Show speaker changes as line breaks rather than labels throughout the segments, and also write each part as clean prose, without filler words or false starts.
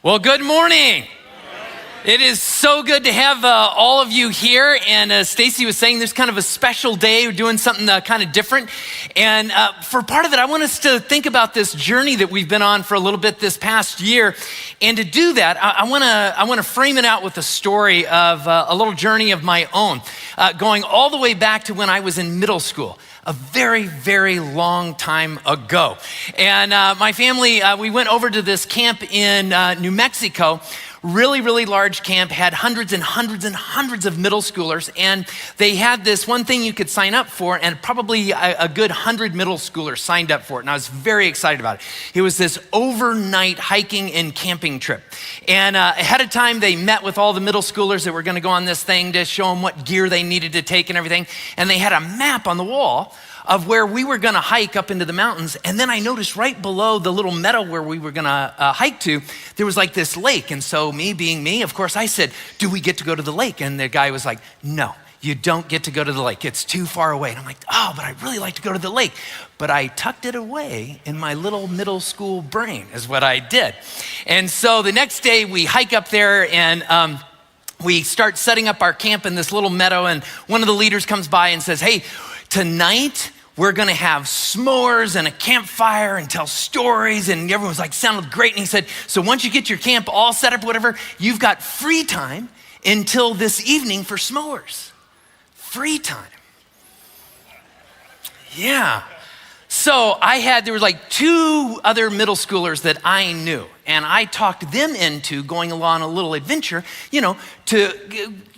Well, good morning. It is so good to have all of you here. And as Stacy was saying, there's kind of a special day. We're doing something kind of different. And for part of it, I want us to think about this journey that we've been on for a little bit this past year. And to do that, I want to frame it out with a story of a little journey of my own, going all the way back to when I was in middle school. A very, very long time ago. And my family, we went over to this camp in New Mexico, really, really large camp, had hundreds and hundreds and hundreds of middle schoolers. And they had this one thing you could sign up for, and probably a good 100 middle schoolers signed up for it. And I was very excited about it. It was this overnight hiking and camping trip. And ahead of time, they met with all the middle schoolers that were gonna go on this thing to show them what gear they needed to take and everything. And they had a map on the wall of where we were gonna hike up into the mountains. And then I noticed right below the little meadow where we were gonna hike to, there was like this lake. And so me being me, of course, I said, do we get to go to the lake? And the guy was like, no, you don't get to go to the lake. It's too far away. And I'm like, oh, but I'd really like to go to the lake. But I tucked it away in my little middle school brain is what I did. And so the next day we hike up there and we start setting up our camp in this little meadow. And one of the leaders comes by and says, hey, tonight, we're gonna have s'mores and a campfire and tell stories. And everyone was like, sounded great. And he said, so once you get your camp all set up, whatever, you've got free time until this evening for s'mores. Free time. Yeah. So there were like two other middle schoolers that I knew. And I talked them into going along a little adventure,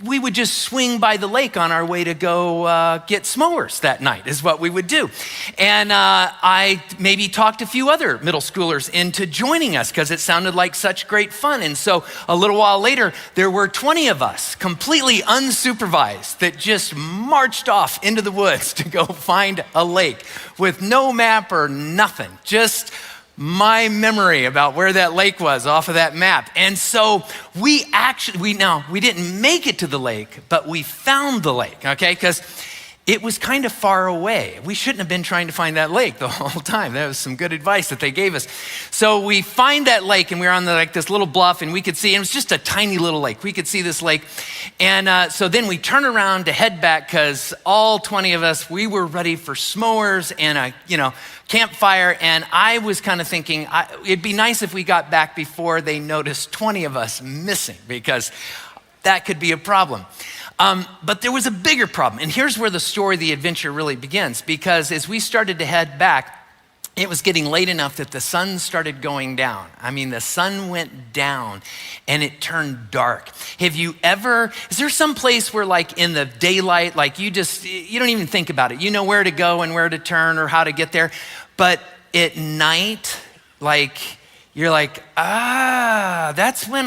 we would just swing by the lake on our way to go get s'mores that night is what we would do. And I maybe talked a few other middle schoolers into joining us because it sounded like such great fun. And so a little while later, there were 20 of us completely unsupervised that just marched off into the woods to go find a lake with no map or nothing, just my memory about where that lake was off of that map. And so we didn't make it to the lake, but we found the lake, okay? Because it was kind of far away. We shouldn't have been trying to find that lake the whole time. That was some good advice that they gave us. So we find that lake and we were on this little bluff and we could see, and it was just a tiny little lake. We could see this lake. And so then we turn around to head back because all 20 of us, we were ready for s'mores and a campfire. And I was kind of thinking, it'd be nice if we got back before they noticed 20 of us missing because that could be a problem. But there was a bigger problem. And here's where the story, the adventure really begins. Because as we started to head back, it was getting late enough that the sun started going down. I mean, the sun went down and it turned dark. Is there some place where like in the daylight, like you don't even think about it. You know where to go and where to turn or how to get there. But at night, you're like, that's when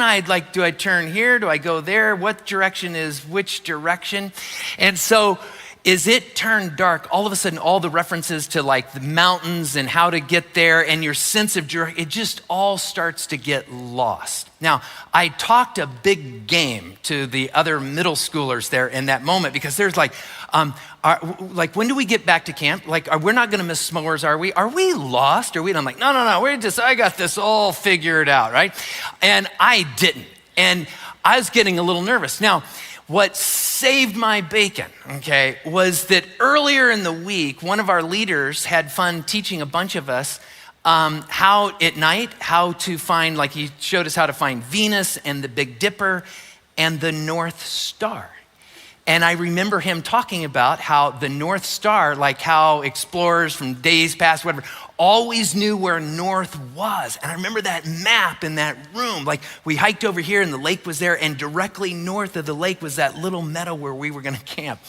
do I turn here? Do I go there? What direction is which direction? And so as it turned dark, all of a sudden, all the references to like the mountains and how to get there and your sense of direction, it just all starts to get lost. Now, I talked a big game to the other middle schoolers there in that moment because there's when do we get back to camp? We're not gonna miss s'mores, are we? Are we lost? Are we? And I'm like, no, I got this all figured out, right? And I didn't. And I was getting a little nervous. Now, what saved my bacon, okay, was that earlier in the week, one of our leaders had fun teaching a bunch of us how to find, he showed us how to find Venus and the Big Dipper and the North Star. And I remember him talking about how the North Star, like how explorers from days past, whatever, always knew where north was. And I remember that map in that room. Like we hiked over here and the lake was there, and directly north of the lake was that little meadow where we were gonna camp.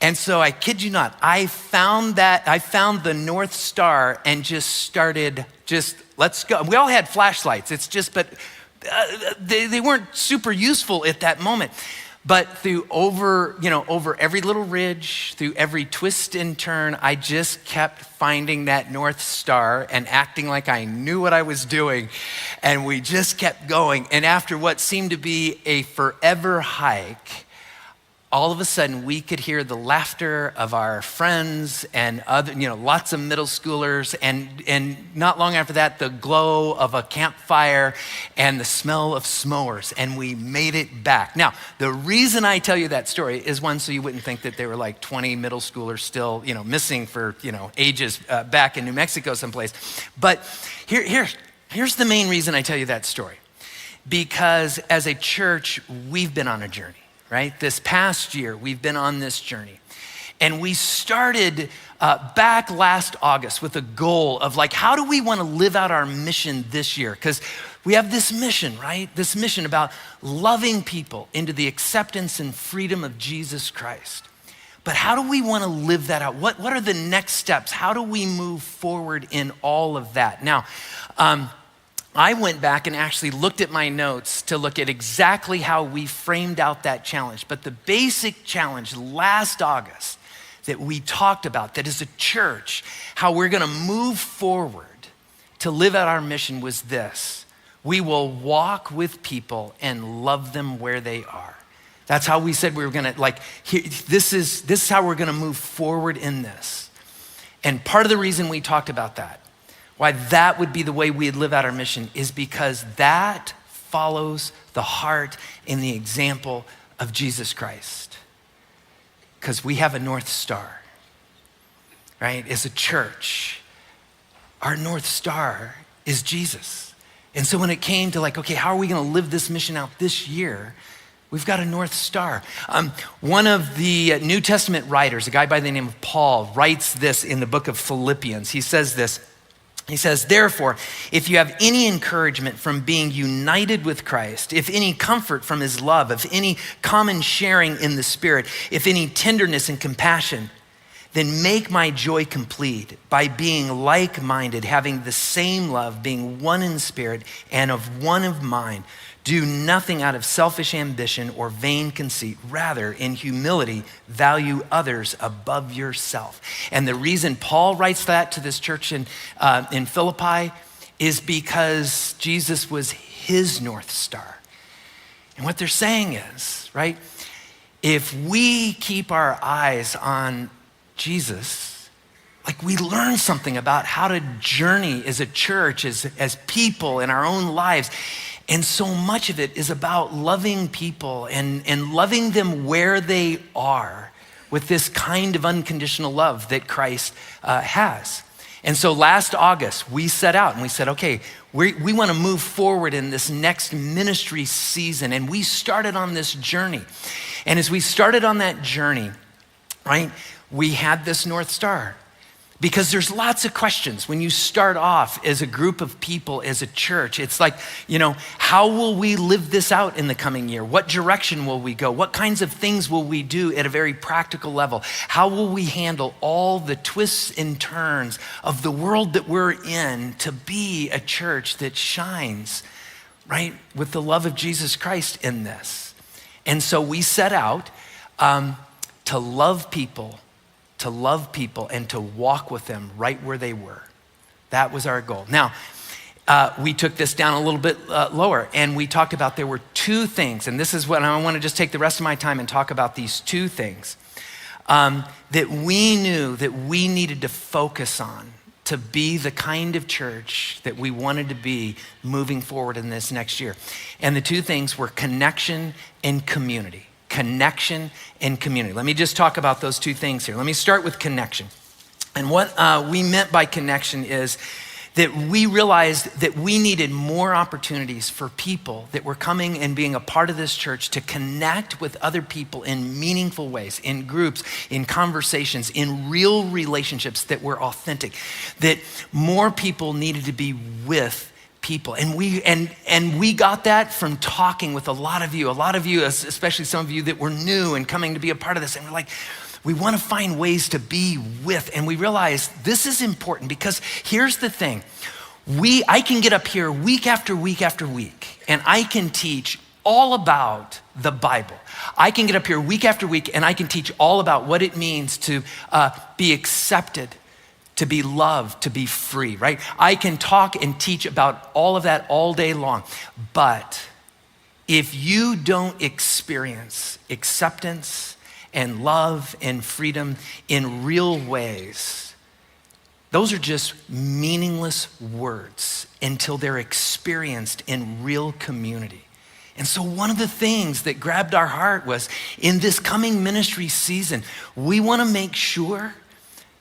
And so I kid you not, I found the North Star and let's go. We all had flashlights. But they weren't super useful at that moment. But over every little ridge, through every twist and turn, I just kept finding that North Star and acting like I knew what I was doing. And we just kept going. And after what seemed to be a forever hike, all of a sudden we could hear the laughter of our friends and other, lots of middle schoolers, and not long after that, the glow of a campfire and the smell of s'mores, and we made it back. Now, the reason I tell you that story is one, so you wouldn't think that there were like 20 middle schoolers still, missing for, ages back in New Mexico someplace. But here's the main reason I tell you that story. Because as a church, we've been on a journey. Right? This past year, we've been on this journey. And we started back last August with a goal of like, how do we want to live out our mission this year? Because we have this mission, right? This mission about loving people into the acceptance and freedom of Jesus Christ. But how do we want to live that out? What are the next steps? How do we move forward in all of that? Now, I went back and actually looked at my notes to look at exactly how we framed out that challenge. But the basic challenge last August that we talked about, that as a church, how we're gonna move forward to live out our mission was this: we will walk with people and love them where they are. That's how we said we were gonna, this is how we're gonna move forward in this. And part of the reason we talked about that, why that would be the way we'd live out our mission, is because that follows the heart and the example of Jesus Christ. Because we have a North Star, right? As a church, our North Star is Jesus. And so when it came to okay, how are we gonna live this mission out this year? We've got a North Star. One of the New Testament writers, a guy by the name of Paul, writes this in the book of Philippians. He says this. He says, therefore, if you have any encouragement from being united with Christ, if any comfort from his love, if any common sharing in the Spirit, if any tenderness and compassion, then make my joy complete by being like-minded, having the same love, being one in spirit and of one of mind. Do nothing out of selfish ambition or vain conceit. Rather, in humility, value others above yourself. And the reason Paul writes that to this church in Philippi is because Jesus was his North Star. And what they're saying is, right, if we keep our eyes on Jesus, we learn something about how to journey as a church, as people in our own lives. And so much of it is about loving people and loving them where they are with this kind of unconditional love that Christ has. And so last August, we set out and we said, okay, we want to move forward in this next ministry season. And we started on this journey. And as we started on that journey, right, we had this North Star. Because there's lots of questions when you start off as a group of people, as a church. It's like, how will we live this out in the coming year? What direction will we go? What kinds of things will we do at a very practical level? How will we handle all the twists and turns of the world that we're in to be a church that shines, right, with the love of Jesus Christ in this? And so we set out to love people and to walk with them right where they were. That was our goal. Now, we took this down a little bit lower, and we talked about there were two things, and this is what I want to just take the rest of my time and talk about these two things that we knew that we needed to focus on to be the kind of church that we wanted to be moving forward in this next year. And the two things were connection and community. Connection and community. Let me just talk about those two things here. Let me start with connection. And what we meant by connection is that we realized that we needed more opportunities for people that were coming and being a part of this church to connect with other people in meaningful ways, in groups, in conversations, in real relationships that were authentic, that more people needed to be with people. And we got that from talking with a lot of you, especially some of you that were new and coming to be a part of this. And we're like, we want to find ways to be with. And we realized this is important because here's the thing. I can get up here week after week after week, and I can teach all about the Bible. I can get up here week after week, and I can teach all about what it means to be accepted, to be loved, to be free, right? I can talk and teach about all of that all day long. But if you don't experience acceptance and love and freedom in real ways, those are just meaningless words until they're experienced in real community. And so one of the things that grabbed our heart was, in this coming ministry season, we want to make sure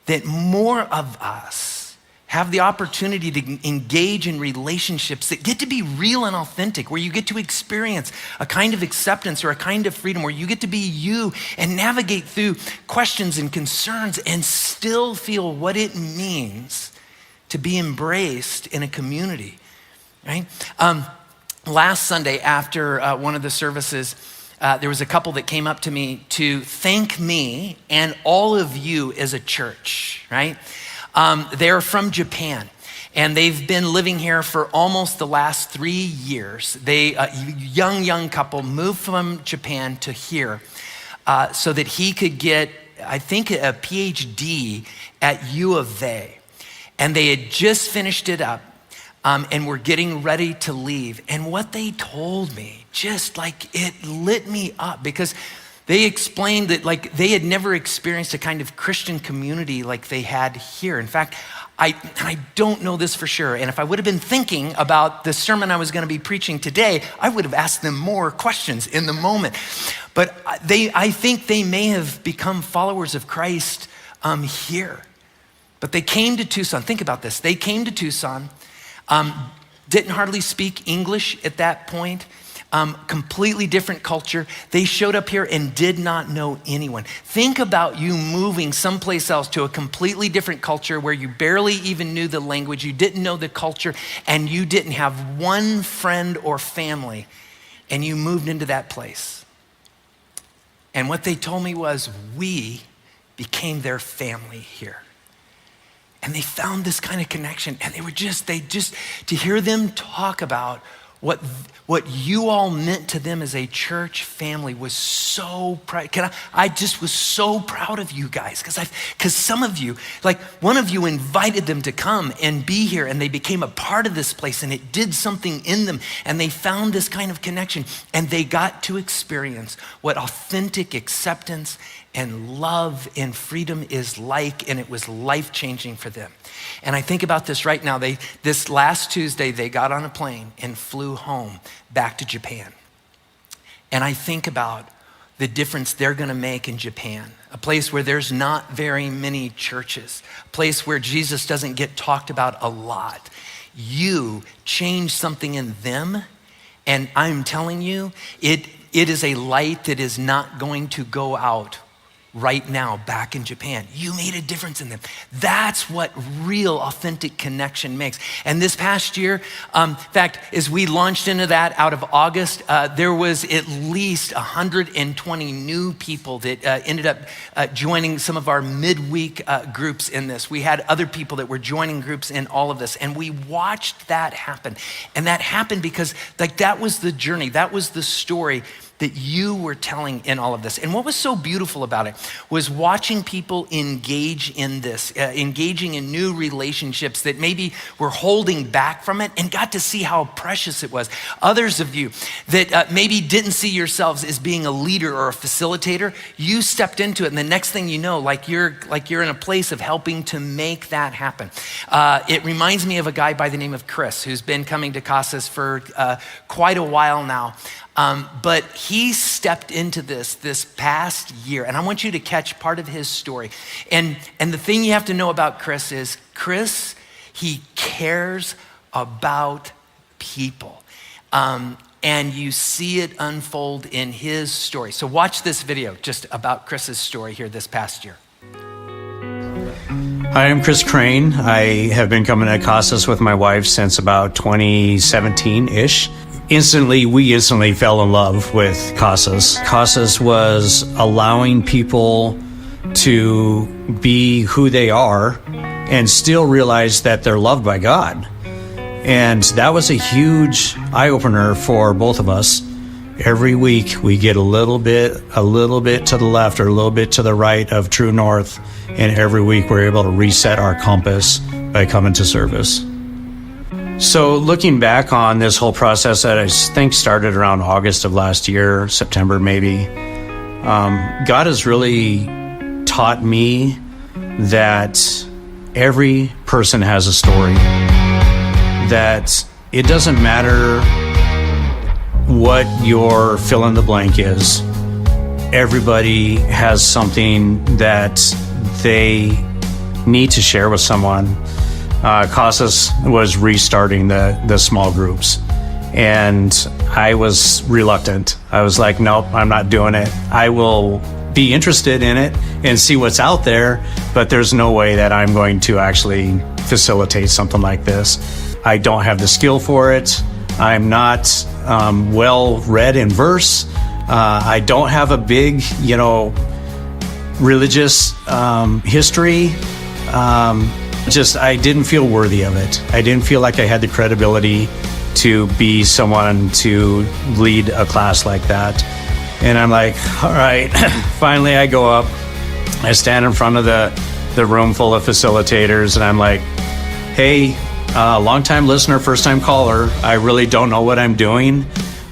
that more of us have the opportunity to engage in relationships that get to be real and authentic, where you get to experience a kind of acceptance or a kind of freedom, where you get to be you and navigate through questions and concerns and still feel what it means to be embraced in a community, right? Last Sunday after one of the services, there was a couple that came up to me to thank me and all of you as a church, right? They're from Japan, and they've been living here for almost the last 3 years. They, young couple, moved from Japan to here so that he could get, I think, a PhD at U of A. And they had just finished it up, and were getting ready to leave. And what they told me, just like it lit me up, because they explained that like they had never experienced a kind of Christian community like they had here. In fact, I don't know this for sure. And if I would have been thinking about the sermon I was going to be preaching today, I would have asked them more questions in the moment. But I think they may have become followers of Christ here. But they came to Tucson. Think about this. They came to Tucson, didn't hardly speak English at that point. Completely different culture. They showed up here and did not know anyone. Think about you moving someplace else to a completely different culture where you barely even knew the language, you didn't know the culture, and you didn't have one friend or family, and you moved into that place. And what they told me was, we became their family here. And they found this kind of connection, and to hear them talk about what you all meant to them as a church family was so proud. I just was so proud of you guys, because some of you, like one of you invited them to come and be here, and they became a part of this place, and it did something in them, and they found this kind of connection, and they got to experience what authentic acceptance and love and freedom is like, and it was life-changing for them. And I think about this right now. This last Tuesday, they got on a plane and flew home back to Japan. And I think about the difference they're gonna make in Japan, a place where there's not very many churches, a place where Jesus doesn't get talked about a lot. You change something in them, and I'm telling you, it is a light that is not going to go out right now back in Japan. You made a difference in them. That's what real authentic connection makes. And this past year, in fact, as we launched into that out of August, there was at least 120 new people that ended up joining some of our midweek groups in this. We had other people that were joining groups in all of this, and we watched that happen. And that happened because that was the journey, that was the story that you were telling in all of this. And what was so beautiful about it was watching people engage in this, engaging in new relationships that maybe were holding back from it, and got to see how precious it was. Others of you that maybe didn't see yourselves as being a leader or a facilitator, you stepped into it, and the next thing you know, you're in a place of helping to make that happen. It reminds me of a guy by the name of Chris, who's been coming to Casas for quite a while now. But he stepped into this past year, and I want you to catch part of his story. And the thing you have to know about Chris is, he cares about people. And you see it unfold in his story. So watch this video just about Chris's story here this past year.
Hi, I'm Chris Crane. I have been coming to Casas with my wife since about 2017-ish. We instantly fell in love with Casas. Casas was allowing people to be who they are and still realize that they're loved by God. And that was a huge eye-opener for both of us. Every week we get a little bit to the left or a little bit to the right of true north. And every week we're able to reset our compass by coming to service. So looking back on this whole process that I think started around August of last year, September maybe, God has really taught me that every person has a story, that it doesn't matter what your fill in the blank is. Everybody has something that they need to share with someone. Casas was restarting the small groups, and I was reluctant. I was like, nope, I'm not doing it. I will be interested in it and see what's out there, but there's no way that I'm going to actually facilitate something like this. I don't have the skill for it. I'm not well read in verse. I don't have a big, religious history. I didn't feel worthy of it. I didn't feel like I had the credibility to be someone to lead a class like that. And I'm like, all right, finally I go up, I stand in front of the room full of facilitators, and I'm like, hey, long-time listener, first-time caller, I really don't know what I'm doing,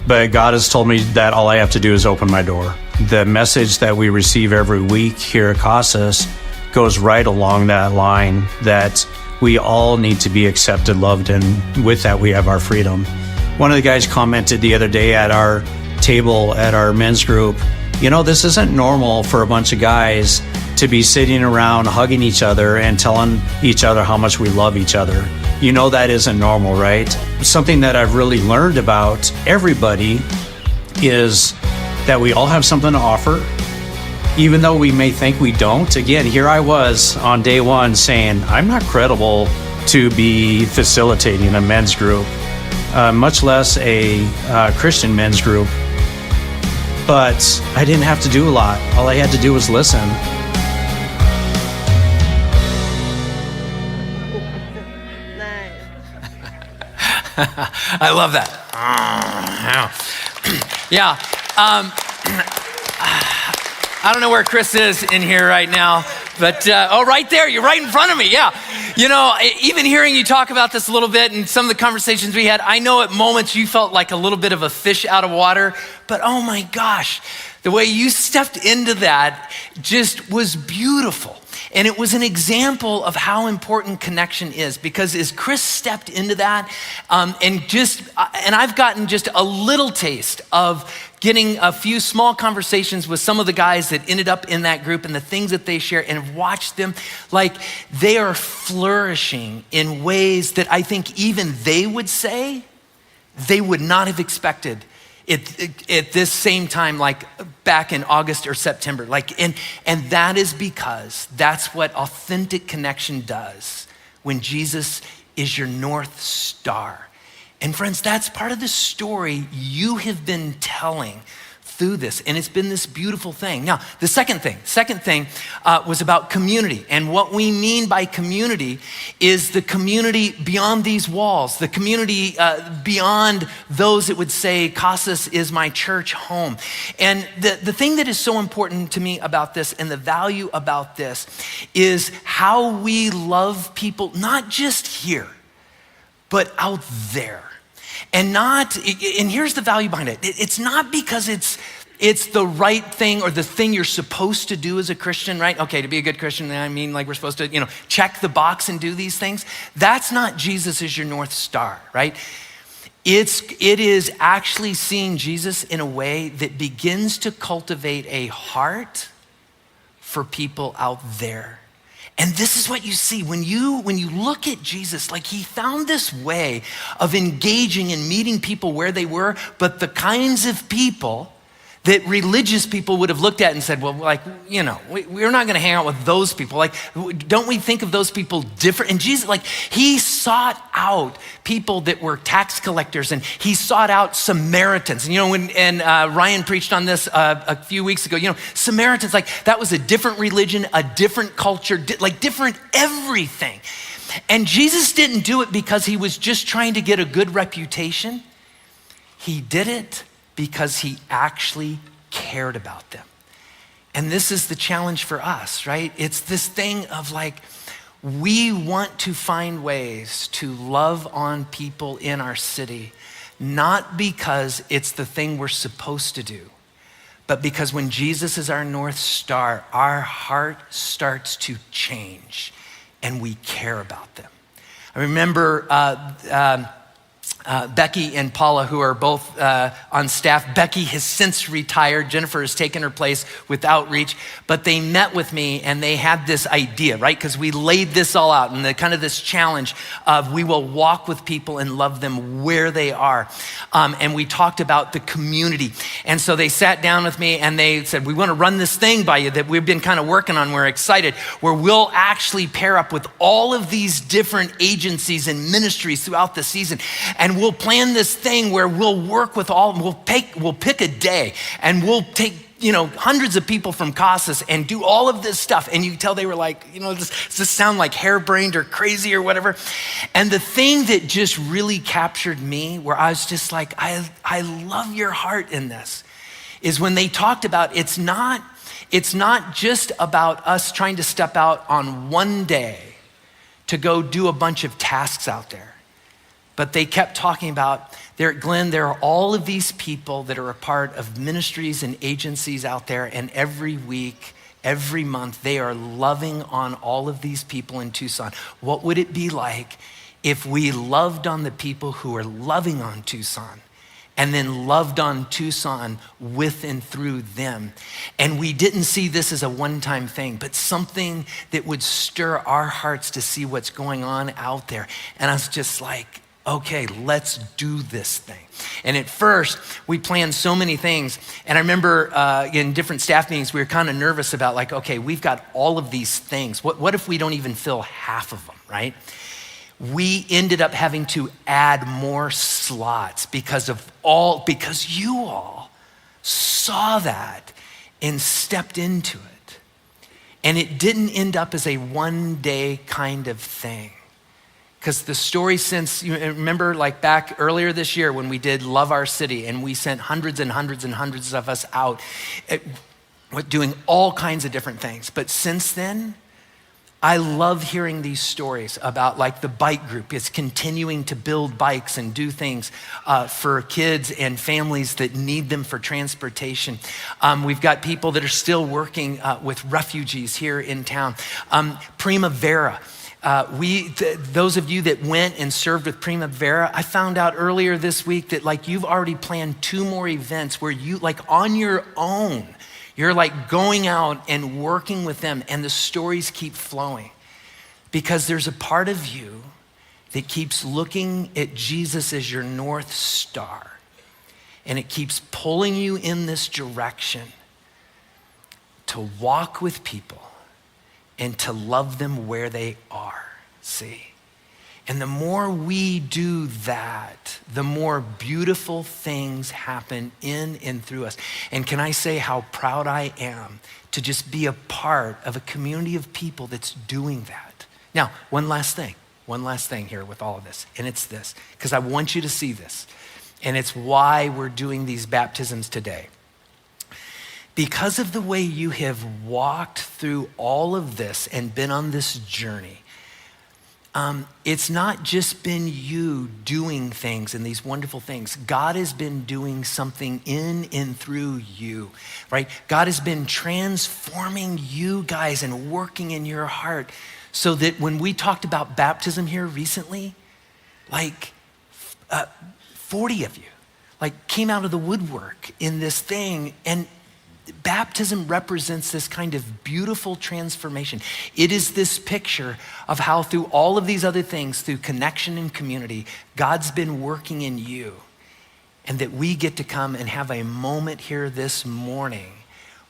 but God has told me that all I have to do is open my door. The message that we receive every week here at Casas goes right along that line, that we all need to be accepted, loved, and with that we have our freedom. One of the guys commented the other day at our table at our men's group, this isn't normal for a bunch of guys to be sitting around hugging each other and telling each other how much we love each other. That isn't normal, right? Something that I've really learned about everybody is that we all have something to offer, even though we may think we don't. Again, here I was on day one saying, I'm not credible to be facilitating a men's group, much less a Christian men's group. But I didn't have to do a lot. All I had to do was listen.
I love that. Yeah. I don't know where Chris is in here right now, but right there, you're right in front of me. Yeah. Even hearing you talk about this a little bit and some of the conversations we had, I know at moments you felt like a little bit of a fish out of water, but oh my gosh, the way you stepped into that just was beautiful. And it was an example of how important connection is, because as Chris stepped into that, and I've gotten just a little taste of getting a few small conversations with some of the guys that ended up in that group and the things that they share, and have watched them, like they are flourishing in ways that I think even they would say they would not have expected at this same time, like back in August or September. And that is because that's what authentic connection does when Jesus is your North Star. And friends, that's part of the story you have been telling through this, and it's been this beautiful thing. Now, the second thing was about community, and what we mean by community is the community beyond these walls, the community beyond those that would say, Casas is my church home. And the thing that is so important to me about this, and the value about this, is how we love people, not just here, but out there. And here's the value behind it. It's not because it's the right thing or the thing you're supposed to do as a Christian, right? Okay, to be a good Christian, I mean like we're supposed to, check the box and do these things. That's not Jesus as your North Star, right? It is actually seeing Jesus in a way that begins to cultivate a heart for people out there. And this is what you see when you look at Jesus, like he found this way of engaging and meeting people where they were, but the kinds of people that religious people would have looked at and said, well, we're not gonna hang out with those people. Like, don't we think of those people different? And Jesus, he sought out people that were tax collectors, and he sought out Samaritans. And Ryan preached on this a few weeks ago, Samaritans, that was a different religion, a different culture, different everything. And Jesus didn't do it because he was just trying to get a good reputation. He did it because he actually cared about them. And this is the challenge for us, right? It's this thing of we want to find ways to love on people in our city, not because it's the thing we're supposed to do, but because when Jesus is our North Star, our heart starts to change and we care about them. I remember Becky and Paula, who are both on staff. Becky has since retired. Jennifer has taken her place with Outreach, but they met with me and they had this idea, right? Because we laid this all out and the kind of this challenge of we will walk with people and love them where they are. And we talked about the community. And so they sat down with me and they said, we want to run this thing by you that we've been kind of working on. We're excited, where we'll actually pair up with all of these different agencies and ministries throughout the season. And we'll plan this thing where we'll work with all, we'll pick a day and we'll take, hundreds of people from Casas and do all of this stuff. And you could tell they were like, does this sound like harebrained or crazy or whatever? And the thing that just really captured me, where I was just like, I love your heart in this, is when they talked about it's not just about us trying to step out on one day to go do a bunch of tasks out there. But they kept talking about, Glenn, there are all of these people that are a part of ministries and agencies out there, and every week, every month, they are loving on all of these people in Tucson. What would it be like if we loved on the people who are loving on Tucson and then loved on Tucson with and through them? And we didn't see this as a one-time thing, but something that would stir our hearts to see what's going on out there. And I was just like, okay, let's do this thing. And at first, we planned so many things. And I remember in different staff meetings, we were kind of nervous about like, okay, we've got all of these things. What if we don't even fill half of them, right? We ended up having to add more slots because you all saw that and stepped into it. And it didn't end up as a one-day kind of thing. Because the story since, you remember like back earlier this year when we did Love Our City and we sent hundreds and hundreds and hundreds of us out doing all kinds of different things. But since then, I love hearing these stories about like the bike group is continuing to build bikes and do things for kids and families that need them for transportation. We've got people that are still working with refugees here in town. Primavera. Those of you that went and served with Primavera, I found out earlier this week that like you've already planned 2 more events where you like on your own, you're like going out and working with them, and the stories keep flowing because there's a part of you that keeps looking at Jesus as your North Star, and it keeps pulling you in this direction to walk with people and to love them where they are, see? And the more we do that, the more beautiful things happen in and through us. And can I say how proud I am to just be a part of a community of people that's doing that. Now, one last thing here with all of this, and it's this, because I want you to see this, and it's why we're doing these baptisms today. Because of the way you have walked through all of this and been on this journey, it's not just been you doing things and these wonderful things. God has been doing something in and through you, right? God has been transforming you guys and working in your heart so that when we talked about baptism here recently, like 40 of you like came out of the woodwork in this thing, and baptism represents this kind of beautiful transformation. It is this picture of how through all of these other things, through connection and community, God's been working in you, and that we get to come and have a moment here this morning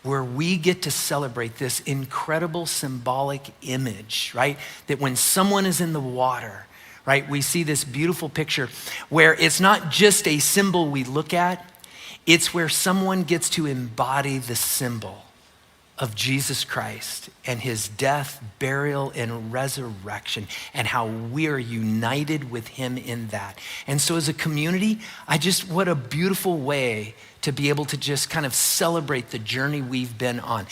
where we get to celebrate this incredible symbolic image, right? That when someone is in the water, right, we see this beautiful picture where it's not just a symbol we look at, it's where someone gets to embody the symbol of Jesus Christ and his death, burial, and resurrection, and how we are united with him in that. And so as a community, what a beautiful way to be able to just kind of celebrate the journey we've been on.